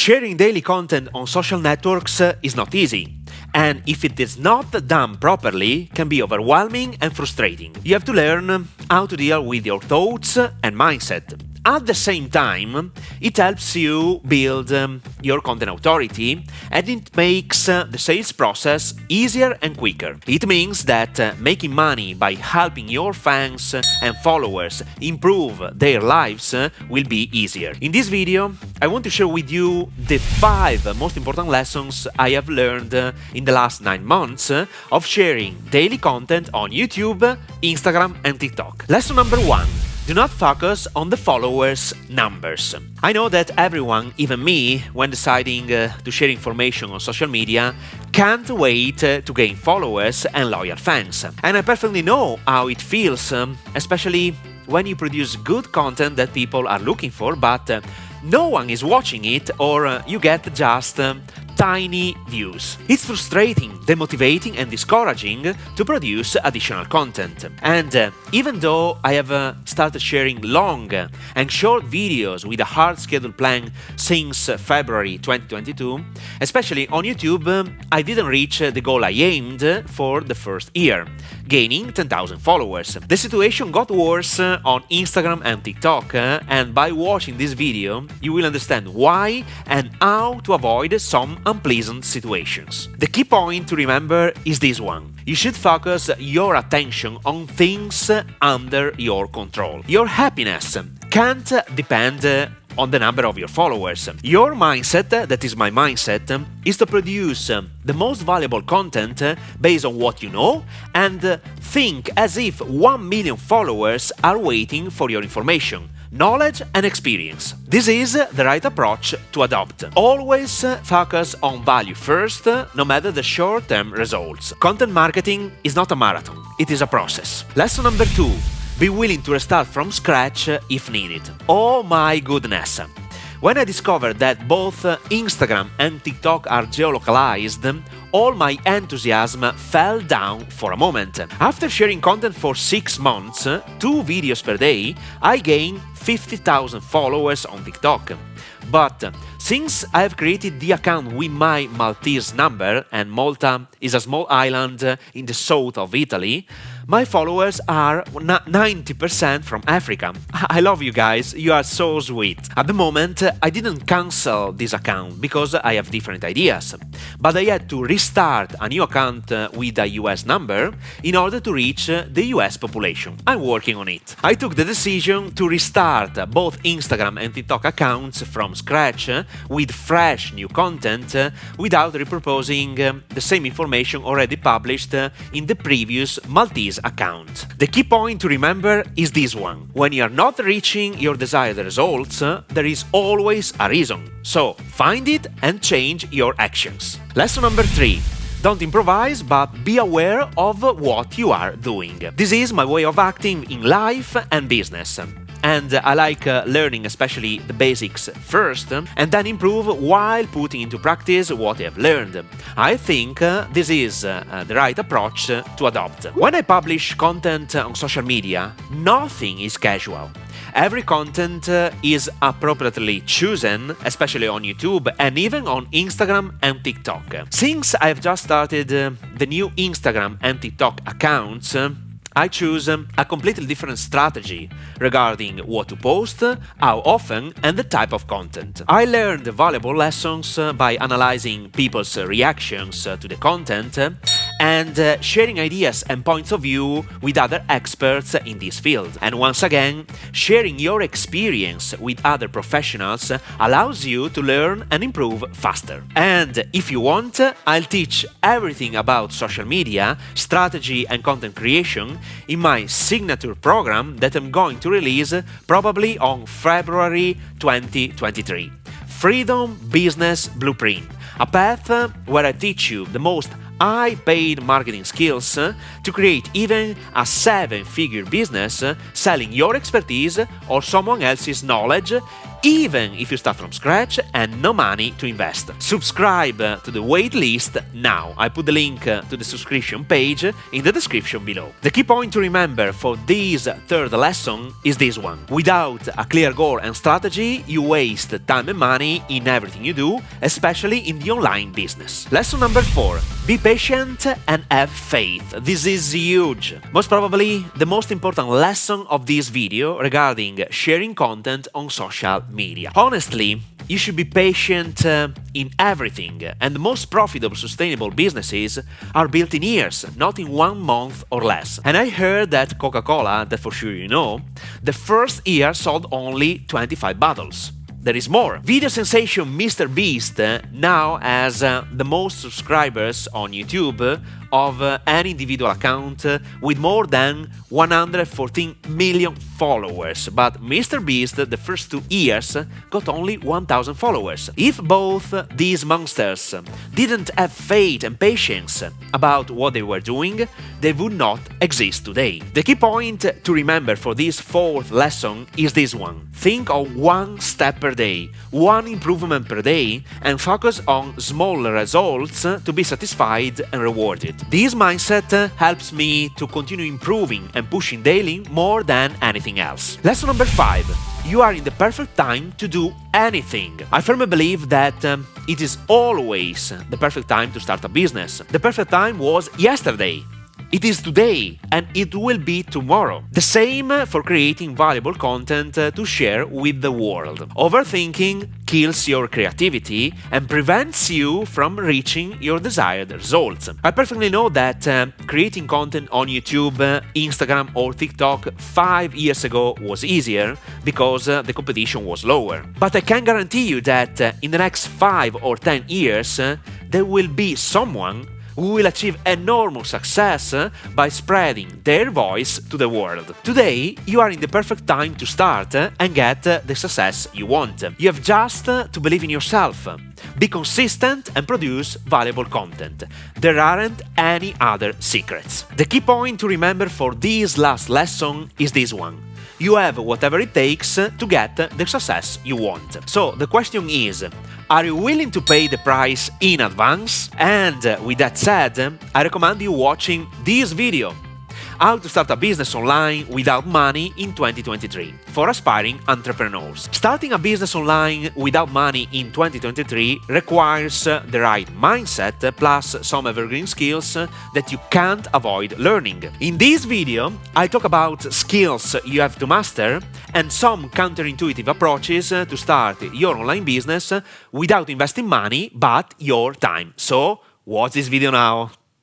Sharing daily content on social networks is not easy, and if it is not done properly, can be overwhelming and frustrating. You have to learn how to deal with your thoughts and mindset. At the same time, it helps you build your content authority, and it makes the sales process easier and quicker. It means that making money by helping your fans and followers improve their lives will be easier. In this video, I want to share with you the 5 most important lessons I have learned in the last 9 months of sharing daily content on YouTube, Instagram, and TikTok. Lesson number 1. Do not focus on the followers' numbers. I know that everyone, even me, when deciding to share information on social media, can't wait to gain followers and loyal fans. And I perfectly know how it feels, especially when you produce good content that people are looking for, but no one is watching it, or you get just tiny views. It's frustrating, demotivating, and discouraging to produce additional content. And even though I have started sharing long and short videos with a hard schedule plan since February 2022, especially on YouTube, I didn't reach the goal I aimed for the first year, gaining 10,000 followers. The situation got worse on Instagram and TikTok, and by watching this video, you will understand why and how to avoid some unpleasant situations. The key point to remember is this one. You should focus your attention on things under your control. Your happiness can't depend on the number of your followers. Your mindset, that is my mindset, is to produce the most valuable content based on what you know and think as if 1 million followers are waiting for your information, knowledge and experience. This is the right approach to adopt. Always focus on value first, no matter the short-term results. Content marketing is not a marathon, it is a process. Lesson number 2. Be willing to restart from scratch if needed. Oh my goodness! When I discovered that both Instagram and TikTok are geolocalized, all my enthusiasm fell down for a moment. After sharing content for 6 months, 2 videos per day, I gained 50,000 followers on TikTok. But since I have created the account with my Maltese number, and Malta is a small island in the south of Italy, my followers are 90% from Africa. I love you guys, you are so sweet. At the moment, I didn't cancel this account because I have different ideas, but I had to restart a new account with a US number in order to reach the US population. I'm working on it. I took the decision to restart both Instagram and TikTok accounts from scratch with fresh new content without repurposing the same information already published in the previous Maltese account. The key point to remember is this one. When you are not reaching your desired results, there is always a reason. So find it and change your actions. Lesson number 3. Don't improvise, but be aware of what you are doing. This is my way of acting in life and business. And I like learning especially the basics first and then improve while putting into practice what I have learned. I think this is the right approach to adopt. When I publish content on social media, nothing is casual. Every content is appropriately chosen, especially on YouTube and even on Instagram and TikTok. Since I have just started the new Instagram and TikTok accounts, I choose a completely different strategy regarding what to post, how often, and the type of content. I learned valuable lessons by analyzing people's reactions to the content and sharing ideas and points of view with other experts in this field. And once again, sharing your experience with other professionals allows you to learn and improve faster. And if you want, I'll teach everything about social media, strategy and content creation in my signature program that I'm going to release probably on February 2023. Freedom Business Blueprint, a path where I teach you the most high-paid marketing skills to create even a 7-figure business selling your expertise or someone else's knowledge even if you start from scratch and no money to invest. Subscribe to the wait list now. I put the link to the subscription page in the description below. The key point to remember for this third lesson is this one. Without a clear goal and strategy, you waste time and money in everything you do, especially in the online business. Lesson number 4. Be patient and have faith. This is huge. Most probably the most important lesson of this video regarding sharing content on social media. Honestly, you should be patient in everything, and the most profitable sustainable businesses are built in years, not in 1 month or less. And I heard that Coca-Cola, that for sure you know, the first year sold only 25 bottles. There is more. Video sensation Mr. Beast now has the most subscribers on YouTube of any individual account with more than 114 million followers, but Mr. Beast the first 2 years got only 1,000 followers. If both these monsters didn't have faith and patience about what they were doing, they would not exist today. The key point to remember for this 4th lesson is this one. Think of 1 step per day, 1 improvement per day, and focus on small results to be satisfied and rewarded. This mindset helps me to continue improving and pushing daily more than anything else. Lesson number 5. You are in the perfect time to do anything. I firmly believe that it is always the perfect time to start a business. The perfect time was yesterday. It is today, and it will be tomorrow. The same for creating valuable content to share with the world. Overthinking kills your creativity and prevents you from reaching your desired results. I perfectly know that creating content on YouTube, Instagram or TikTok 5 years ago was easier because the competition was lower. But I can guarantee you that in the next 5 or 10 years, there will be someone who will achieve enormous success by spreading their voice to the world. Today, you are in the perfect time to start and get the success you want. You have just to believe in yourself, be consistent and produce valuable content. There aren't any other secrets. The key point to remember for this last lesson is this one. You have whatever it takes to get the success you want. So the question is, are you willing to pay the price in advance? And with that said, I recommend you watching this video. How to start a business online without money in 2023 for aspiring entrepreneurs. Starting a business online without money in 2023 requires the right mindset plus some evergreen skills that you can't avoid learning. In this video, I talk about skills you have to master and some counterintuitive approaches to start your online business without investing money but your time. So, watch this video now.